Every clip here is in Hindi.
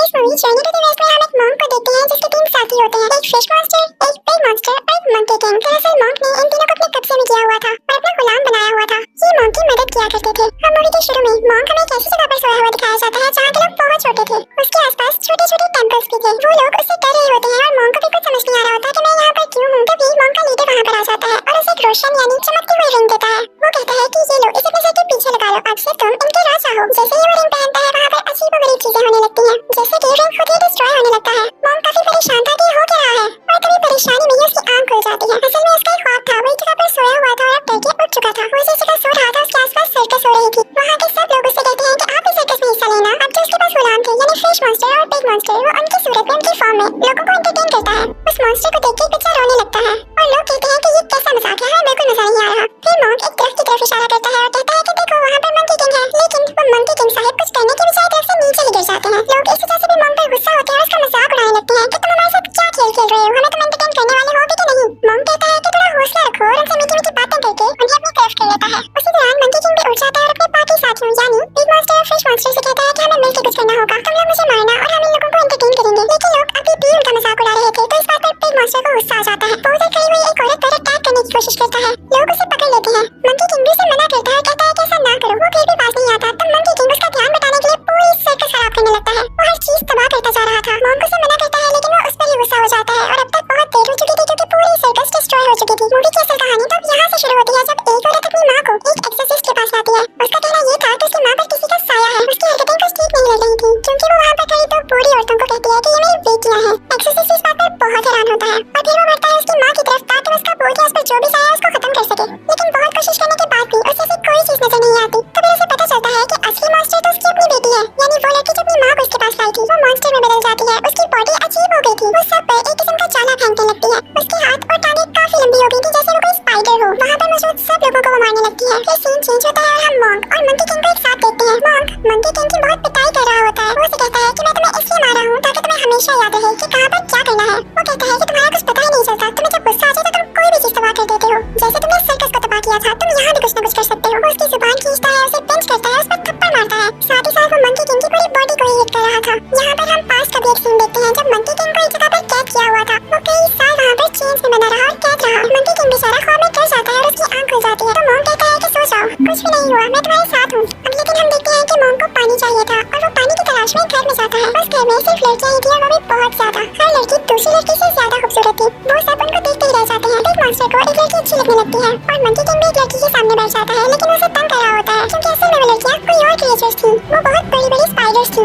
इस movie journey to the west में हम एक मॉन्क को देखते हैं जिसके 3 साथी होते हैं, एक फिश मॉन्स्टर, एक बिग मॉन्स्टर और एक मंकी किंग। दरअसल मॉन्क ने इन तीनों को अपने कब्जे में किया हुआ था और अपना गुलाम बनाया हुआ था। ये मॉन्क की मदद किया करते थे। हम मूवी के शुरू में मॉन्क हमें एक ऐसी जगह पर सोया हुआ दिखाया जाता है जहाँ के लोग बहुत छोटे थे। उसके आसपास छोटे छोटे टेम्पल्स भी थे। वो लोग उससे डर रहे होते हैं और मॉन्क को भी कुछ समझ नहीं आ रहा होता कि मैं यहाँ पर क्यों हूँ। तभी मॉन्क का लीडर वहाँ पर आ जाता है और उसे एक रोशन यानी चमकती हुई रिंग देता है। वो कहता है कि ये लो, इसे अपने सर के पीछे लगा लो, अब से तुम इनके राजा हो। जैसे ही वो रिंग पहनता है वहाँ पर अजीब व गरीब चीजें होने लगती हैं, जैसे कि रिंग खुद ही डिस्ट्रॉय होने लगता है। मॉन्क काफी परेशान था कि हो क्या रहा है और तभी परेशानी में ही उसकी आंख खुल जाती है। असल में उसका एक ख्वाब था, वो एक जगह पर सोया हुआ था और अब डर के उठ चुका था। वो जिस जगह सो रहा था उसके आसपास सर्कस हो रही थी। वहाँ के सब लोग उससे कहते हैं कि आप इस सर्कस में हिस्सा लेना। अब जो उसके पास गुलाम थे यानी फिश मॉन्स्टर और बिग मॉन्स्टर, वो उनकी सूरत में, उनकी फॉर्म में लोगों को एंटरटेन करता है। उस मॉन्स्टर को देख के बच्चा रोने लगता है और लोग कहते हैं कि ये कैसा मजाक है, हमें बिल्कुल मजा नहीं आ रहा। फिर मॉन्क एक दरख्त की तरफ इशारा करता है और कहता है कि देखो वहाँ पर मंकी किंग है। लेकिन वो मंकी किंग साहब कुछ करने के बजाय दरख्त से नीचे ही गिर जाते हैं। लोग इस वजह से भी मॉन्क पर गुस्सा होते हैं और उसका मजाक उड़ाने लगते हैं कि तुम हमारे साथ क्या खेल खेल रहे हो, हमें तुम एंटरटेन करने वाले हो भी कि नहीं। मॉन्क कहता है कि थोड़ा हौसला रखो और उनसे मीठी मीठी बातें करके उन्हें अपनी तरफ कर लेता है। उसी दौरान मंकी किंग भी उठ जाता है और अपने बाकी साथियों यानी बिग मॉन्स्टर और फिश मॉन्स्टर से कहता है कि हमें मिलकर कुछ करना होगा, तुम लोग मुझे मारना और हम इन लोगों को एंटरटेन करेंगे। लेकिन लोग अभी भी उनका मजाक उड़ा रहे थे तो इस बात पर बिग मॉन्स्टर को गुस्सा आ जाता है। वो उधर खड़ी हुई एक औरत पर अटैक करने की कोशिश करता है। लोग उसे पकड़ लेते हैं। मंकी किंग भी उसे मना करता है, कहता है कि ऐसा ना करो। वो फिर भी बात नहीं आता। तब मंकी किंग उसका ध्यान बटाने के लिए पूरी सर्कस खराब करने लगता है। वो हर चीज तबाह करता जा रहा था। मॉन्क उसे मना करता है लेकिन वो उस पर ही गुस्सा हो जाता है और अब तक बहुत देर हो चुकी थी क्योंकि पूरी सर्कस डिस्ट्रॉय हो चुकी थी। मूवी की असल कहानी तो यहाँ से शुरू होती है जब एक औरत अपनी माँ को एक एक्सोर्सिस्ट के पास लाती है। उसका कहना ये था कि उसकी माँ पर किसी का साया है। उसकी हरकतें कुछ ठीक नहीं लग रही थी क्योंकि वो वहाँ पर खड़ी दो बूढ़ी औरतों को कहती है कि ये मेरी बेटियाँ हैं। एक्सोर्सिस्ट इस बात पर बहुत हैरान होता है और फिर वो बढ़ता है उसकी माँ की तरफ ताकि उसका बोल के उस पर जो भी साया है उसको खत्म कर सके। लेकिन बहुत कोशिश करने के बाद भी उसे ऐसी कोई चीज नजर नहीं आती। तभी उसे पता चलता है कि असली मॉन्स्टर तो उसकी अपनी बेटी है, यानी वो लड़की जो अपनी माँ को उसके पास लाई थी वो मॉन्स्टर में बदल जाती है। उसकी बॉडी अजीब हो गई थी। वो सब पर एक किस्म का जाला फेंकने लगती है। उसके हाथ और टांगें काफी लंबी हो गई थी जैसे वो कोई स्पाइडर हो। वहाँ पर मौजूद सब लोगों को वो मारने लगती है। फिर सीन चेंज होता है और हम मॉन्क और मंकी किंग को एक साथ देखते हैं। मॉन्क मंकी किंग की बहुत पिटाई कर रहा होता है। वो उसे कहता है कि मैं तुम्हें इसलिए मारा हूँ ताकि तुम्हें हमेशा याद रहे कि कहाँ पर क्या करना है। वो कहता है कि तुम्हारा कुछ पता ही नहीं चलता, तुम्हें जब गुस्सा आ जाए तो तुम कोई भी चीज तबाह कर देते हो। जैसे तुमने सर्कस को तबाह किया था, तुम यहाँ भी कुछ न कुछ कर सकते हो। वो उसकी जुबान खींचता है, उसे पिंच करता है, उस पर थप्पड़ मारता है। साथ ही साथ वो मंकी किंग की पूरी बॉडी को ही हिट कर रहा था। यहाँ पर हम पास का भी एक सीन देखते हैं जब मंकी किंग को एक जगह पर कैद किया हुआ था। वो कई साल वहाँ पर चेन्स में बना रहा और कैद रहा। मंकी किंग बेचारा ख्वाब में डर जाता है और उसकी आंख खुल जाती है। तो मॉन्क कहता है कि सो जाओ, कुछ भी नहीं हुआ, मैं तुम्हारे साथ हूँ। अगले दिन हम देखते हैं कि मॉन्क को पानी चाहिए था और वो पानी की तलाश में घर में जाता है। उस घर में सिर्फ लड़कियां ही थी और वो भी बहुत ज्यादा। हर लड़की दूसरी लड़की से ज्यादा खूबसूरत थी। वो सब उनको देखते ही रह जाते हैं। बिग मॉन्स्टर को एक लड़की अच्छी लगने लगती है और मंकी किंग भी एक लड़की के सामने बैठ जाता है लेकिन उसे तंग कर रहा होता है क्योंकि असल में वो लड़कियां कोई और क्रिएचर्स थी। वो बहुत बड़ी बड़ी स्पाइडर्स थी।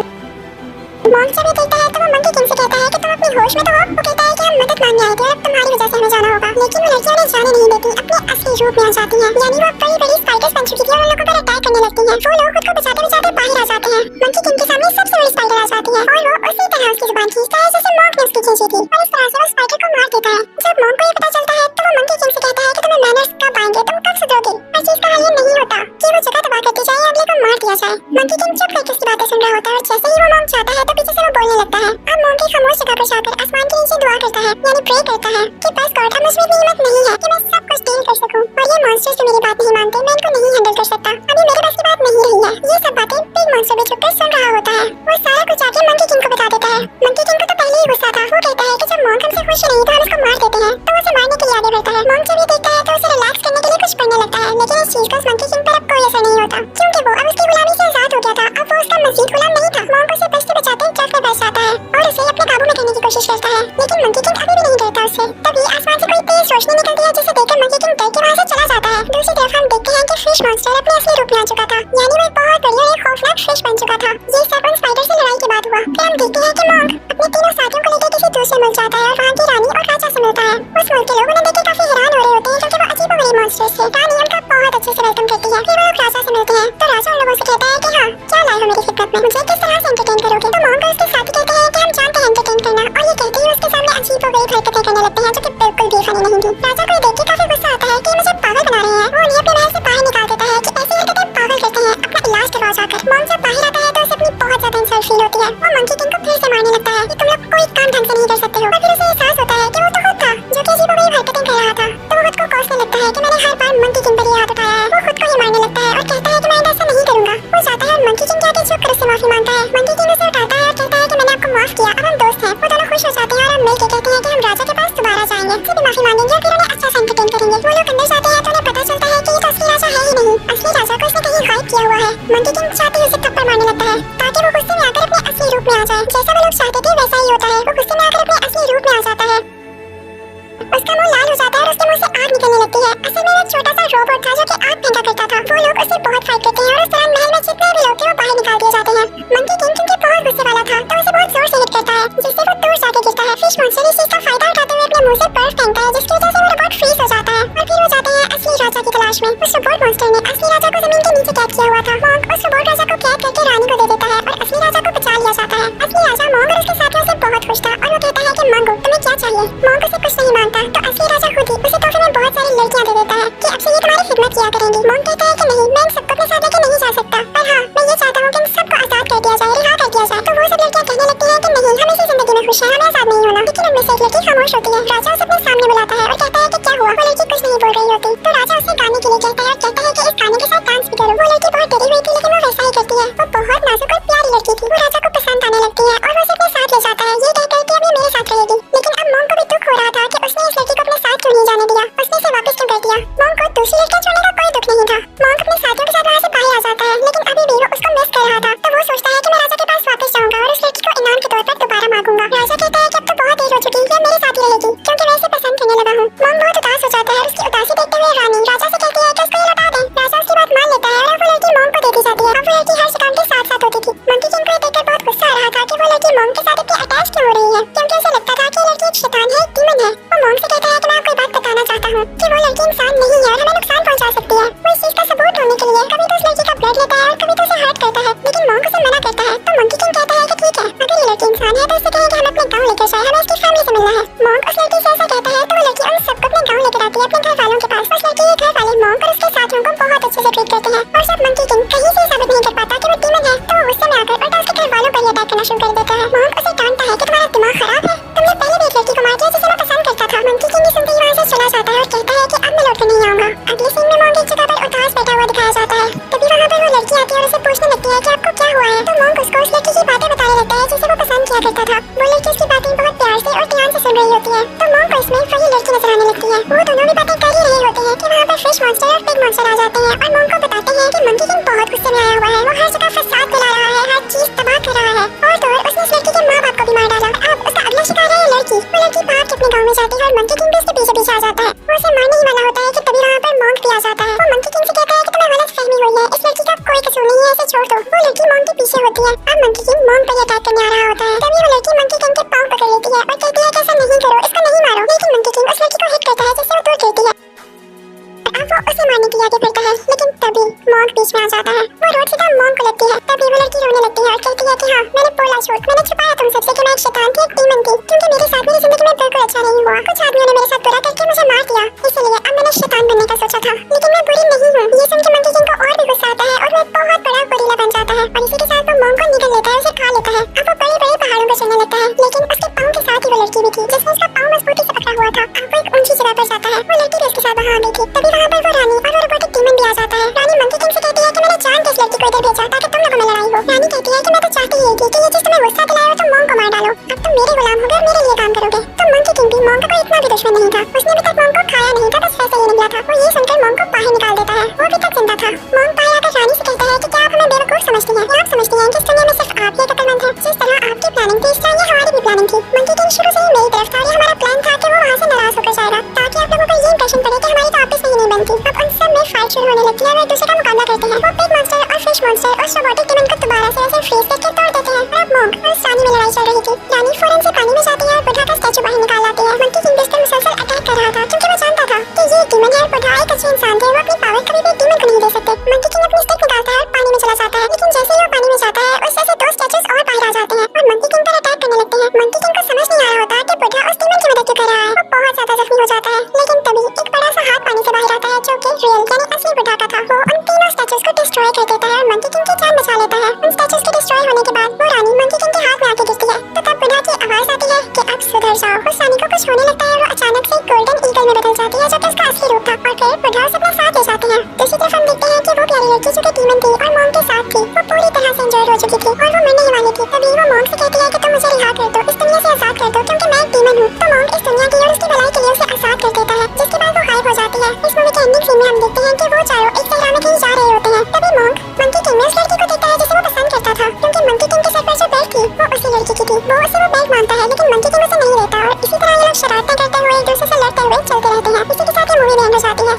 मॉन्क जब ये देखता है तो वो मंकी किंग से कहता है कि तुम अपनी होश में तो हो। वो कहता है कि हम मदद मांगने आए थे और अब तुम्हारी वजह से हमें जाना होगा। लेकिन वो लड़कियां उन्हें जाने नहीं देती, अपने असली रूप में आ जाती हैं। यानी वो बड़ी बड़ी स्पाइडर्स बन चुकी थी और उन लोगों पर अटैक करने लगती हैं। वो लोग खुद को बचाते बचाते बाहर आ जाते हैं। मंकी किंग के सामने सबसे बड़ी स्पाइडर आ जाती है और वो उसी तरह उसकी जुबान खींचता है जैसे मॉन्क ने उसकी खींची थी और इस तरह से वो स्पाइडर को मार देता है। जब मॉन्क को ये पता चलता है तो वो मंकी किंग से कहता है कि तुम्हें मैनर्स कब आएंगे, तुम कब सुधरोगे। हर चीज का हल ये नहीं होता कि वो जगह तबाह करती जाए या अगले को मार दिया जाए। मंकी किंग चुप करके उसकी बातें सुन रहा होता है और जैसे ही वो मॉन्क चाहता है तो पीछे से वो बोलने लगता है। अब मॉन्क एक खामोश जगह पर जाकर आसमान के नीचे दुआ करता है यानी प्रे करता है कि बस गॉड अब मुझमें इतनी हिम्मत नहीं है कि मैं सब कुछ डील कर सकूं और ये मॉन्स्टर्स जो मेरी बात नहीं मानते, मैं इनको नहीं हैंडल कर सकता। अभी मेरे पास की बात नहीं रही है। ये सब बातें बिग मॉन्स्टर भी चुपकर सुन रहा होता है। वो सारा कुछ आके मंकी किंग को बता देता है। मंकी किंग को तो पहले ही गुस्सा था। वो कहता है कि जब मॉन्क हमसे खुश नहीं था हम इसको मार देते हैं। तो उसे मारने के लिए आगे बढ़ता है। मॉन्क जब ये देखता है तो उसे रिलैक्स करने के लिए कुछ पढ़ने लगता है लेकिन इस चीज का उस मंकी किंग पर अब कोई असर नहीं होता क्योंकि वो अब उसकी गुलामी से आजाद हो गया था। अब वो उसका मजीद गुलाम नहीं था। मॉन्क उसे बचते बचाते ट्रक में बैठ जाता है और उसे अपने काबू में करने की कोशिश करता है लेकिन मंकी किंग अभी भी नहीं डरता उससे। तभी आसमान से कोई तेज रोशनी निकलती है जिसे देखकर मंकी किंग डर के वहाँ से चला जाता है। दूसरी तरफ हम देखते हैं कि फिश मॉन्स्टर अपने असली रूप में आ चुका था यानी वो एक बहुत बड़ी और एक खौफनाक फिश बन चुका था। ये सब उन स्पाइडर से लड़ाई के बाद हुआ। फिर हम देखते हैं कि मॉन्क अपने तीनों साथियों को लेकर किसी दूसरे मुल्क जाता है और वहाँ की रानी और राजा से मिलता है। उस मुल्क के लोग उन्हें देखकर काफी हैरान हो रहे होते हैं क्योंकि वो अजीब गरीब मॉन्स्टर्स थे। रानी उनका बहुत अच्छे से वेलकम करती है। फिर वो लोग राजा से मिलते हैं तो राजा उन लोगों से कहता है कि हाँ क्या लाए हो मेरी खिदमत में, मुझे किस तरह से एंटरटेन करोगे। तो मॉन्क और उसके साथी कहते हैं कि हम जानते हैं एंटरटेन करना और ये कहते ही उसके सामने अजीब व गरीब हरकतें करने लगते हैं जो कि बिल्कुल भी फनी नहीं थी। राजा को ये देख के काफी गुस्सा आता है कि मुझे पागल बना रहे हैं। वो उन्हें अपने महल से बाहर निकाल देता है कि ऐसी हरकतें पागल करते हैं, अपना इलाज करवाओ जाकर। मॉन्क जब बाहर आता है तो उसे अपनी बहुत ज्यादा इंसल्ट फील होती है। वो मंकी किंग को फिर से मारने लगता है कि तुम लोग कोई काम ढंग से नहीं कर सकते हो। और फिर उसे एहसास होता है कि वो तो खुद था जो कि अजीब व गरीब हरकतें कर रहा था। तो वो खुद को कोसने लगता है कि मैंने हर बार मंकी किंग पर ही हाथ उठाया है। वो खुद को ही मारने लगता है और कहता है कि मैं ऐसा नहीं करूंगा। वो जाता है और मंकी किंग के आगे झुककर उससे माफी मांगता है। मंकी किंग उसे उठाता है और कहता है कि मैंने आपको माफ किया, अब हम दोस्त हैं। वो दोनों खुश हो जाते हैं और हम मिलके कहते हैं कि हम राजा के पास दोबारा जाएंगे, उससे भी माफी मांगेंगे और फिर उन्हें अच्छा सा एंटरटेन करेंगे। वो लोग अंदर जाते हैं तो उन्हें पता चलता है कि ये तो असली राजा है ही नहीं, असली राजा को इसने कहीं गायब किया हुआ है। मंकी किंग चाहते उसे थप्पड़ मारने लगता है ताकि वो गुस्से में आकर अपने असली रूप में आ जाए। जैसा वो लोग चाहते थे वैसा ही होता है, वो गुस्से में आकर अपने असली रूप में आ जाता है। उसका मुंह लाल हो जाता है और उसके मुंह से आग निकलने लगती है। असल में एक छोटा सा रोबोट था जो कि आग फेंका करता था। वो लोग उससे बहुत फाइट करते हैं और उस दौरान महल में जितने भी लोग थे वो बाहर निकाल दिए जाते हैं। मंकी किंग क्योंकि बहुत गुस्से वाला था तो उसे बहुत जोर से हिट करता है जिससे वो दूर जाके गिरता है। फिश मॉन्स्टर इस चीज का फायदा उठाते हुए अपने मुंह से बर्फ फेंकता है जिसकी वजह से वो रोबोट फ्रीज हो जाता है और फिर वो जाते हैं असली राजा की तलाश में। उस रोबोट मॉन्स्टर ने असली राजा को जमीन के नीचे कैद किया हुआ था। मॉन्क उस रोबोट राजा को कैद करके रानी को दे देता है और असली राजा को बचा लिया जाता है। असली राजा मॉन्क और उसके साथियों से बहुत खुश था और वो कहता है कि मंगो तुम्हें क्या चाहिए। मॉन्क उसे कुछ नहीं मानता तो असली राजा खुद ही उसे तोहफे में बहुत सारी लड़कियां दे देता है कि अब से ये तुम्हारी खिदमत किया करेंगी। मॉन्क कहता है कि नहीं, मैं इन सबको अपने साथ लेके नहीं जा सकता, पर हाँ मैं ये चाहता हूँ कि इन सबको आजाद कर दिया जाए, रिहा कर दिया जाए। तो वो सब लड़कियां कहने लगती हैं कि नहीं, हम इसी जिंदगी में खुश हैं, हमें आजाद नहीं होना। लेकिन उनमें से एक लड़की खामोश होती है। राजा उसे अपने सामने बुलाता है और कहता है कि क्या हुआ। वो लड़की कुछ नहीं बोल रही होती तो राजा उसे गाने के लिए कहता है और कहता है कि इस गाने के साथ डांस भी करो। वो लड़की बहुत डरी हुई थी लेकिन वो वैसा ही करती है। वो बहुत नाजुक और प्यारी लड़की थी। वो राजा को पसंद आने लगती है और वो उसे अपने साथ ले जाता है ये कहकर कि अब ये मेरे साथ रहेगी। लेकिन अब मॉन्क को भी दुख हो रहा था कि उसने इस लड़की को अपने साथ क्यों नहीं जाने दिया, उसने इसे वापस क्यों कर दिया। मॉन्क को दूसरी लड़कियां छोड़ने का कोई दुख नहीं था। मॉन्क अपने साथियों के साथ वहाँ से बाहर आ जाता है लेकिन अभी भी वो उसको मिस कर रहा था तो वो सोचता है कि मैं राजा के पास वापस जाऊंगा और उस लड़की को इनाम के तौर पर दोबारा मांगूंगा। राजा कहता है कि अब तो बहुत देर हो चुकी है, मेरे साथ ही रहेगी क्योंकि मैं इसे पसंद करने लगा हूँ। मॉन्क बहुत उदास हो जाता है और उसकी उदासी देखते हुए रानी राजा से कहती है कि उसको ये लौटा दे। राजा उसकी बात मान लेता है और वो लड़की मॉन्क को दे दी जाती है। अब वो लड़की हर शिकार के साथ साथ होती थी। मंकी किंग को ये देखकर बहुत गुस्सा आ रहा था कि वो लड़की मॉन्क के साथ इतनी अटैच क्यों हो रही है क्योंकि उसे लगता था कि ये लड़की एक शैतान है, एक डीमन है। वो मॉन्क से कहता है कि मैं आपको एक बात बताना चाहता हूँ कि वो लड़की इंसान नहीं है और हमें नुकसान पहुंचा सकती है। वो इस चीज का सबूत ढूंढने के लिए कभी तो उस लड़की का ब्लड लेता है और कभी तो उसे हर्ट करता है लेकिन मॉन्क उसे मना करता है। तो मंकी किंग कहता है कि ठीक है, अगर ये लड़की इंसान है तो उसे कहें कि हम अपने गाँव लेकर जाए, हमें इसकी फैमिली से मिलना है। मॉन्क उस लड़की से ऐसा कहता है तो वो लड़की उन सबको अपने गाँव लेकर आती है, अपने घर वालों के पास। उस लड़की के घर वाले मॉन्क और उसके साथियों को बहुत अच्छे से ट्रीट करते हैं और जब मंकी किंग कहीं से साबित नहीं कर पाता कि वो डीमन है तो वो गुस्से में आकर उल्टा उसके घर वालों पर ही अटैक करना शुरू कर देता है। मॉन्क उसे डांटता है कि तुम्हारा दिमाग खराब है, तुमने पहले भी एक लड़की को मार दिया जिसे मैं पसंद करता था। मंकी किंग ये सुनते ही वहाँ से चला जाता है और कहता है कि अब मैं लौट कर नहीं आऊंगा। अगले सीन में मॉन्क एक जगह पर उदास बैठा हुआ दिखाया जाता है। तभी वहाँ पर वो लड़की आती है और उसे पूछने लगती है कि आपको क्या हुआ है। तो मॉन्क उसको उस लड़की की बातें बताने लगता है जिसे वो पसंद किया करता था। वो लड़की उसकी बातें बहुत प्यार से और ध्यान से सुन रही होती है तो मॉन्क को इसमें वही लड़की नजर आने लगती है। वो दोनों भी बातें कर ही रहे होते हैं कि वहाँ पर फिश मॉन्स्टर और पिग मॉन्स्टर आ जाते हैं और मॉन्क को बताते हैं कि मंकी किंग बहुत गुस्से में आया हुआ है। वो हर जगह फसाद फैला रहा है, हर चीज तबाह कर रहा है और तो और उसने इस लड़की के माँ बाप को भी मार डाला। अब उसका अगला शिकार है ये लड़की। वो लड़की भाग के अपने गाँव में जाती है और मंकी किंग भी उसके पीछे पीछे आ जाता है। वो उसे मारने ही वाला होता है कि तभी वहाँ पर मॉन्क भी आ जाता है। वो मंकी किंग से कहता है कि तुम्हें गलत फहमी हुई है, इस लड़की का कोई कसूर नहीं है, इसे छोड़ दो। वो लड़की मॉन्क के पीछे होती है। अब मंकी किंग मॉन्क पर अटैक करने आ रहा होता है तभी वो लड़की मंकी किंग के पाँव पकड़ लेती है और कहती है कि ऐसा नहीं करो, इसको नहीं मारो। लेकिन मंकी किंग उस लड़की को हिट करता है जिससे वो दूर गिरती है। अब वो उसे मारने के लिए आगे बढ़ता है लेकिन तभी मॉन्क बीच में आ जाता है। वो रोड सीधा मॉन्क को लगती है। तभी वो लड़की रोने लगती है और कहती है कि हाँ मैंने बोला झूठ, मैंने छुपाया तुम सबसे कि मैं एक शैतान थी, एक डीमन थी क्योंकि मेरे साथ मेरी जिंदगी में बिल्कुल अच्छा नहीं हुआ। कुछ आदमियों ने मेरे साथ बुरा करके मुझे मार दिया, इसलिए अब मैंने शैतान बनने का सोचा था लेकिन मैं बुरी नहीं हूँ। ये सुन के मंकी किंग को और भी गुस्सा आता है और वो एक बहुत बड़ा गोरिल्ला बन जाता है और इसी के साथ वो मॉन्क को निगल लेता है, उसे खा लेता है। अब वो बड़े बड़े पहाड़ों पर चढ़ने लगता है लेकिन उसके पाँव के साथ ही वो लड़की भी थी जिसने उसका पाँव मजबूती से पकड़ा हुआ था। अब वो एक ऊंची जगह पर जाता है। वो लड़की भी उसके साथ वहाँ आ गई थी। तभी वहाँ पर वो रानी और वो रोबोटिक डीमन भी आ जाता है। रानी मंकी किंग से कहती है कि मैंने जान के इस लड़की को इधर भेजा ताकि तुम लोगों में लड़ाई हो। रानी कहती है कि मैं तो चाहती ही थी कि ये चीज तुम्हें गुस्सा दिलाए तो मॉन्क को मार डालो। अब तुम मेरे गुलाम हो गए और मेरे लिए काम करोगे। तो मंकी किंग भी मॉन्क का कोई इतना भी दुश्मन नहीं था, उसने अभी तक मॉन्क को खाया नहीं था, बस वैसे ही निकला था। वो ये सुनकर मॉन्क को बाहर निकाल देता है। वो अभी तक जिंदा था। मॉन्क बाहर आकर रानी से कहता है कि क्या आप हमें बेवकूफ समझती हैं? आप समझती हैं कि इस दुनिया में सिर्फ आप ही अक्लमंद हैं? जिस तरह आपकी प्लानिंग थी इस तरह ये हमारी भी प्लानिंग थी। मंकी किंग शुरू से ही मेरी तरफ था और ये हमारा प्लान था कि वो वहाँ से नाराज होकर जाएगा ताकि आप लोगों को ये इंप्रेशन पड़े कि हमारी तो आपस में ही नहीं बनती। अब उन सब में फाइट शुरू होने लगती है और एक दूसरे का मुकाबला करते हैं। वो पिग मॉन्स्टर और फिश मॉन्स्टर उस रोबोटिक डीमन को दोबारा से ऐसे फ्रीज करके तोड़ देते हैं। और अब मॉन्क और उस रानी में लड़ाई चल रही थी। रानी फौरन से पानी में जाती है और बुढ़ा का स्टैचू बाहर निकाल लाती है। मंकी किंग इस पर मुसलसल अटैक कर रहा था क्योंकि वो जानता था कि ये डीमन है और बुढ़ा एक अच्छे इंसान थे। वो अपनी पावर कभी भी डीमन को नहीं दे सकते। मंकी किंग अपनी स्टिक निकालता है और पानी में चला जाता है लेकिन जैसे ही वो पानी में जाता है उससे से दो स्टैचूज और बाहर आ जाते हैं और मंकी किंग पर अटैक करने लगते हैं। मंकी किंग को समझ नहीं आ रहा होता कि बुढ़ा उस डीमन की मदद क्यों कर है, लेकिन मंकी किंग उसे नहीं देता और इसी तरह ये लोग शरारतें करते हुए एक दूसरे से लड़ते हुए चलते रहते